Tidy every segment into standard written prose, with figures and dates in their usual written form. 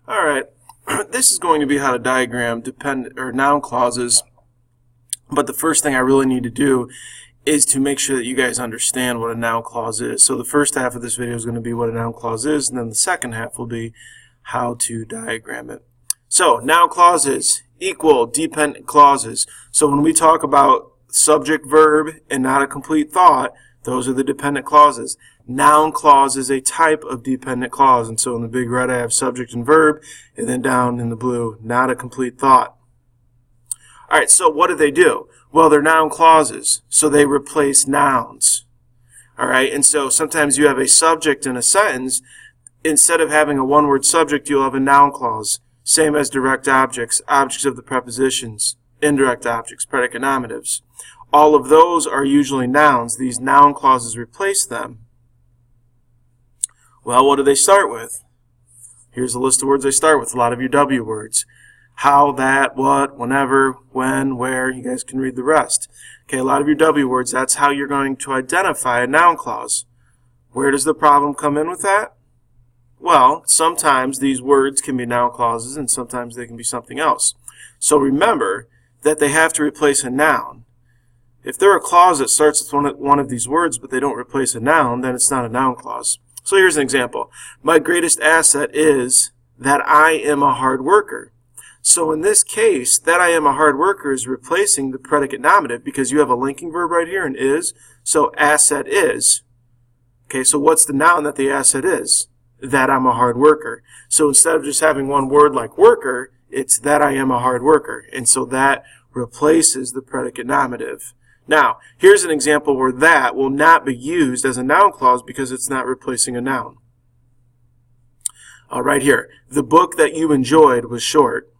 All right, this is going to be how to diagram noun clauses, but the first thing I really need to do is to make sure that you guys understand what a noun clause is. So the first half of this video is going to be what a noun clause is, and then the second half will be how to diagram it. So noun clauses equal dependent clauses. So when we talk about subject, verb, and not a complete thought, those are the dependent clauses. Noun clause is a type of dependent clause, and so in the big red I have subject and verb, and then down in the blue, not a complete thought. Alright, so what do? Well, they're noun clauses, so they replace nouns. Alright, and so sometimes you have a subject in a sentence. Instead of having a one-word subject, you'll have a noun clause. Same as direct objects, objects of the prepositions, indirect objects, predicate nominatives. All of those are usually nouns. These noun clauses replace them. Well, what do they start with? Here's a list of words they start with, a lot of your W words. How, that, what, whenever, when, where. You guys can read the rest. Okay, a lot of your W words, that's how you're going to identify a noun clause. Where does the problem come in with that? Well, sometimes these words can be noun clauses and sometimes they can be something else. So remember that they have to replace a noun. If they're a clause that starts with one of these words but they don't replace a noun, then it's not a noun clause. So here's an example. My greatest asset is that I am a hard worker. So in this case, that I am a hard worker is replacing the predicate nominative because you have a linking verb right here and is. So asset is. Okay, so what's the noun that the asset is? That I'm a hard worker. So instead of just having one word like worker, it's that I am a hard worker. And so that replaces the predicate nominative. Now, here's an example where that will not be used as a noun clause because it's not replacing a noun. Right here, the book that you enjoyed was short.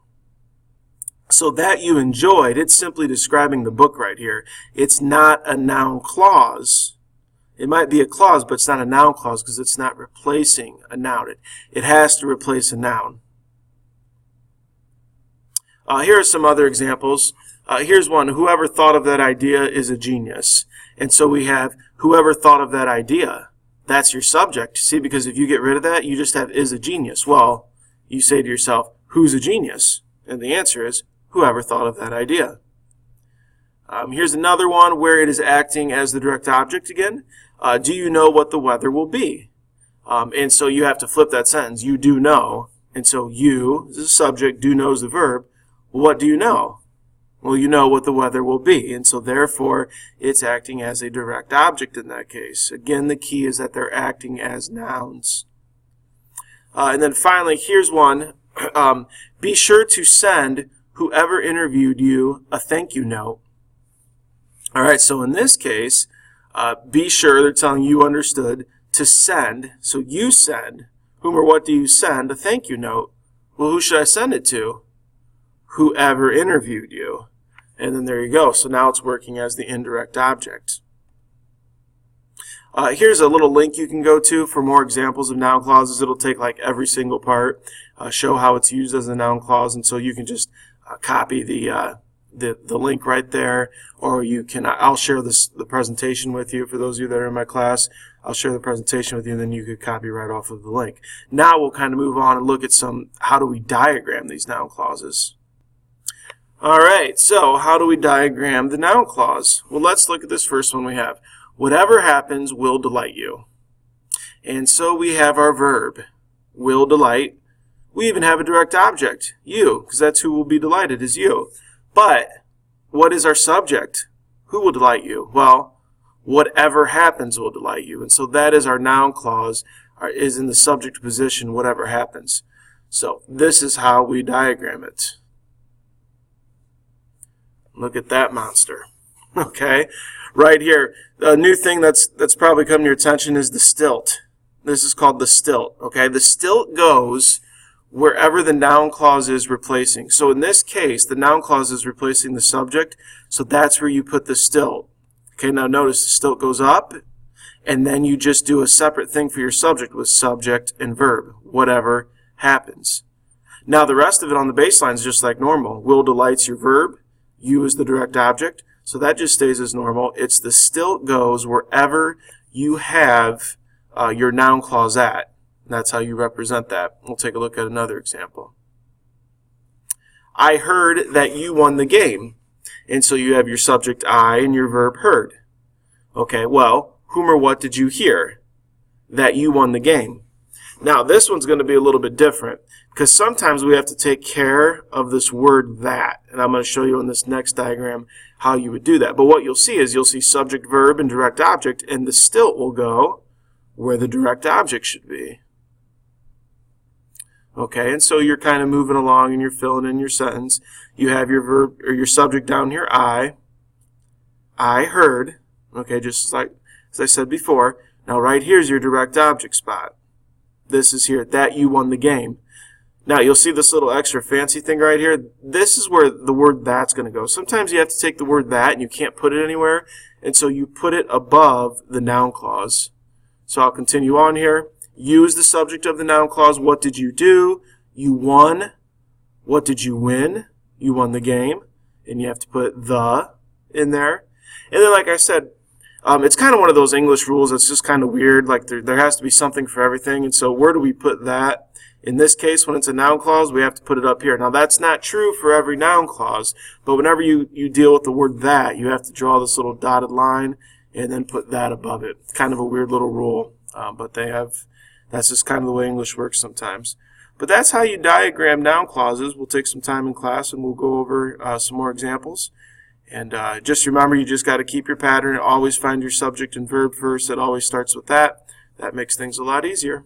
So that you enjoyed, it's simply describing the book right here. It's not a noun clause. It might be a clause, but it's not a noun clause because it's not replacing a noun. It has to replace a noun. Here are some other examples. Here's one. Whoever thought of that idea is a genius. And so we have whoever thought of that idea. That's your subject. See, because if you get rid of that, you just have is a genius. Well, you say to yourself, who's a genius? And the answer is whoever thought of that idea. Here's another one where it is acting as the direct object again. Do you know what the weather will be? And so you have to flip that sentence. You do know. And so you is the subject, do know is the verb. What do you know? Well, you know what the weather will be. And so therefore, it's acting as a direct object in that case. Again, the key is that they're acting as nouns. And then finally, here's one. Be sure to send whoever interviewed you a thank you note. All right, so in this case, be sure, they're telling you understood, to send. So you send. Whom or what do you send? A thank you note. Well, who should I send it to? Whoever interviewed you. And then there you go. So now it's working as the indirect object. Here's a little link you can go to for more examples of noun clauses. It'll take like every single part, show how it's used as a noun clause, and so you can just copy the link right there, or you can. I'll share the presentation with you for those of you that are in my class. I'll share the presentation with you, and then you could copy right off of the link. Now we'll kind of move on and look at how do we diagram these noun clauses. Alright, so how do we diagram the noun clause? Well, let's look at this first one we have. Whatever happens will delight you. And so we have our verb, will delight. We even have a direct object, you, because that's who will be delighted is you. But what is our subject? Who will delight you? Well, whatever happens will delight you. And so that is our noun clause, is in the subject position, whatever happens. So this is how we diagram it. Look at that monster. Okay, right here. A new thing that's probably come to your attention is the stilt. This is called the stilt. Okay, the stilt goes wherever the noun clause is replacing. So in this case, the noun clause is replacing the subject, so that's where you put the stilt. Okay, now notice the stilt goes up, and then you just do a separate thing for your subject with subject and verb, whatever happens. Now the rest of it on the baseline is just like normal. Will delights your verb. You is the direct object, so that just stays as normal. It's the stilt goes wherever you have your noun clause at. That's how you represent that. We'll take a look at another example. I heard that you won the game. And so you have your subject I and your verb heard. Okay, well, whom or what did you hear? That you won the game. Now, this one's going to be a little bit different because sometimes we have to take care of this word that. And I'm going to show you in this next diagram how you would do that. But what you'll see is you'll see subject, verb, and direct object, and the stilt will go where the direct object should be. Okay, and so you're kind of moving along and you're filling in your sentence. You have your verb or your subject down here, I heard. Okay, just like as I said before. Now right here's your direct object spot. This is here, that you won the game. Now you'll see this little extra fancy thing right here. This is where the word that's going to go. Sometimes you have to take the word that and you can't put it anywhere, and so you put it above the noun clause. So I'll continue on here. Use the subject of the noun clause. What did you do? You won. What did you win? You won the game. And you have to put the in there. And then, like I said, it's kind of one of those English rules that's just kind of weird. Like there has to be something for everything. And so where do we put that? In this case, when it's a noun clause, we have to put it up here. Now, that's not true for every noun clause. But whenever you deal with the word that, you have to draw this little dotted line and then put that above it. Kind of a weird little rule. But that's just kind of the way English works sometimes. But that's how you diagram noun clauses. We'll take some time in class and we'll go over some more examples. And just remember, you just got to keep your pattern. Always find your subject and verb first. It always starts with that. That makes things a lot easier.